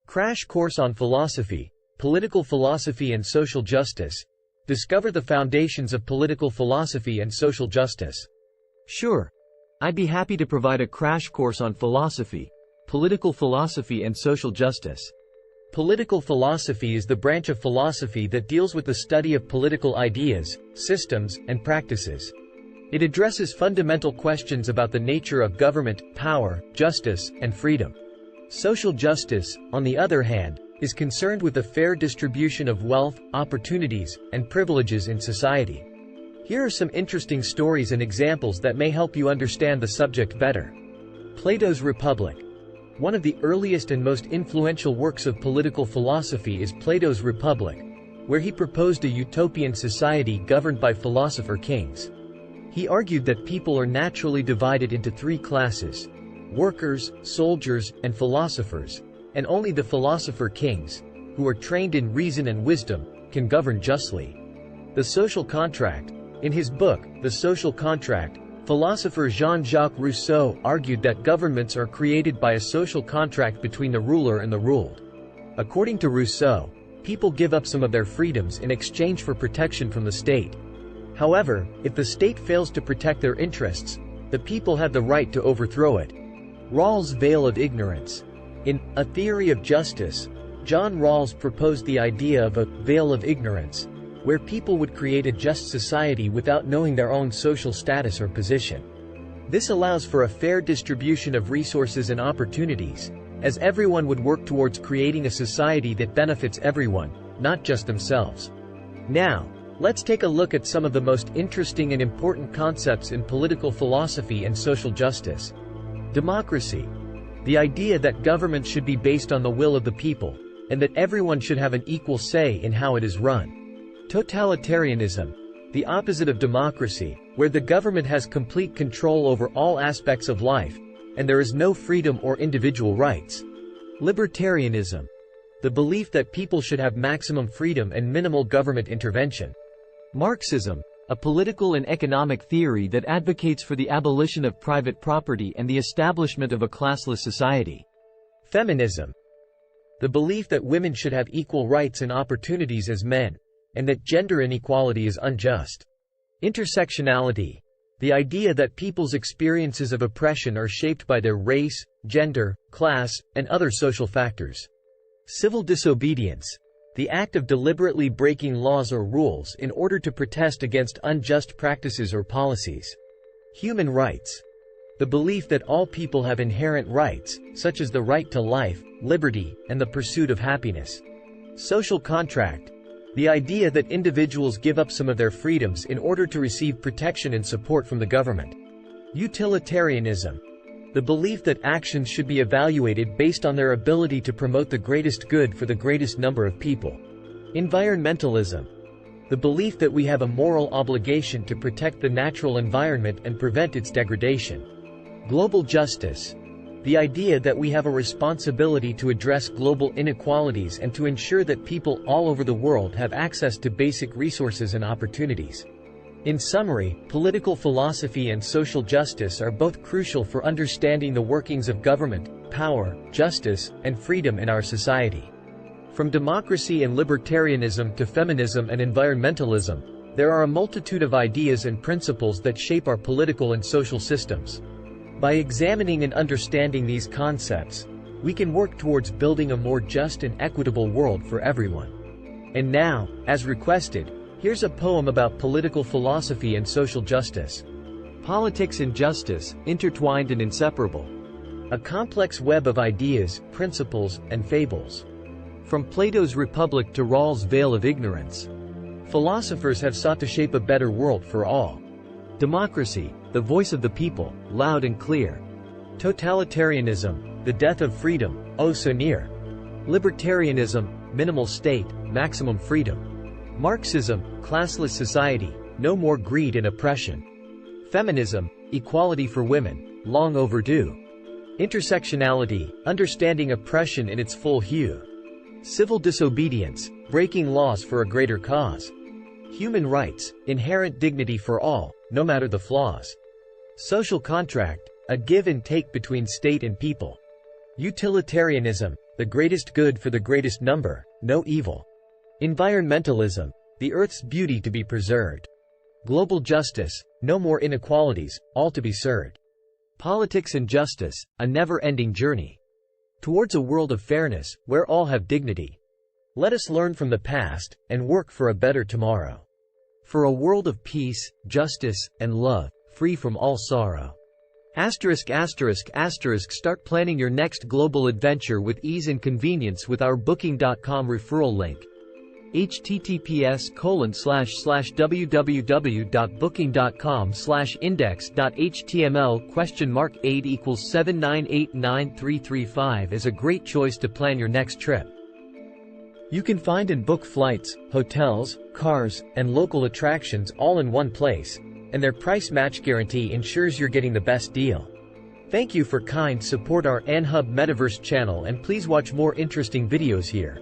Crash course on philosophy, political philosophy and social justice. Discover the foundations of political philosophy and social justice. Sure. I'd be happy to provide a crash course on philosophy, political philosophy and social justice. Political philosophy is the branch of philosophy that deals with the study of political ideas, systems, and practices. It addresses fundamental questions about the nature of government, power, justice, and freedom. Social justice, on the other hand, is concerned with the fair distribution of wealth, opportunities, and privileges in society. Here are some interesting stories and examples that may help you understand the subject better. Plato's Republic. One of the earliest and most influential works of political philosophy is Plato's Republic, where he proposed a utopian society governed by philosopher-kings. He argued that people are naturally divided into three classes: workers, soldiers, and philosophers, and only the philosopher-kings, who are trained in reason and wisdom, can govern justly. The social contract. In his book, The Social Contract, philosopher Jean-Jacques Rousseau argued that governments are created by a social contract between the ruler and the ruled. According to Rousseau, people give up some of their freedoms in exchange for protection from the state. However, if the state fails to protect their interests, the people have the right to overthrow it. Rawls' veil of ignorance. In A Theory of Justice, John Rawls proposed the idea of a veil of ignorance, where people would create a just society without knowing their own social status or position. This allows for a fair distribution of resources and opportunities, as everyone would work towards creating a society that benefits everyone, not just themselves. Now, let's take a look at some of the most interesting and important concepts in political philosophy and social justice. Democracy. The idea that government should be based on the will of the people, and that everyone should have an equal say in how it is run. Totalitarianism. The opposite of democracy, where the government has complete control over all aspects of life, and there is no freedom or individual rights. Libertarianism. The belief that people should have maximum freedom and minimal government intervention. Marxism. A political and economic theory that advocates for the abolition of private property and the establishment of a classless society. Feminism. The belief that women should have equal rights and opportunities as men, and that gender inequality is unjust. Intersectionality. The idea that people's experiences of oppression are shaped by their race, gender, class, and other social factors. Civil disobedience. The act of deliberately breaking laws or rules in order to protest against unjust practices or policies. Human rights. The belief that all people have inherent rights, such as the right to life, liberty, and the pursuit of happiness. Social contract. The idea that individuals give up some of their freedoms in order to receive protection and support from the government. Utilitarianism. The belief that actions should be evaluated based on their ability to promote the greatest good for the greatest number of people. Environmentalism. The belief that we have a moral obligation to protect the natural environment and prevent its degradation. Global justice. The idea that we have a responsibility to address global inequalities and to ensure that people all over the world have access to basic resources and opportunities. In summary, political philosophy and social justice are both crucial for understanding the workings of government, power, justice, and freedom in our society. From democracy and libertarianism to feminism and environmentalism, there are a multitude of ideas and principles that shape our political and social systems. By examining and understanding these concepts, we can work towards building a more just and equitable world for everyone. And now, as requested, here's a poem about political philosophy and social justice. Politics and justice, intertwined and inseparable. A complex web of ideas, principles, and fables. From Plato's Republic to Rawls' veil of ignorance. Philosophers have sought to shape a better world for all. Democracy, the voice of the people, loud and clear. Totalitarianism, the death of freedom, oh so near. Libertarianism, minimal state, maximum freedom. Marxism, classless society, no more greed and oppression. Feminism, equality for women, long overdue. Intersectionality, understanding oppression in its full hue. Civil disobedience, breaking laws for a greater cause. Human rights, inherent dignity for all, no matter the flaws. Social contract, a give and take between state and people. Utilitarianism, the greatest good for the greatest number, no evil. Environmentalism, the Earth's beauty to be preserved. Global justice, no more inequalities, all to be served. Politics and justice, a never-ending journey. Towards a world of fairness, where all have dignity. Let us learn from the past, and work for a better tomorrow. For a world of peace, justice, and love, free from all sorrow. Start planning your next global adventure with ease and convenience with our Booking.com referral link. https://www.booking.com/index.html?8=7989335 is a great choice to plan your next trip. You can find and book flights, hotels, cars, and local attractions all in one place, and their price match guarantee ensures you're getting the best deal. Thank you for kind support our AnHub Metaverse channel, and please watch more interesting videos here.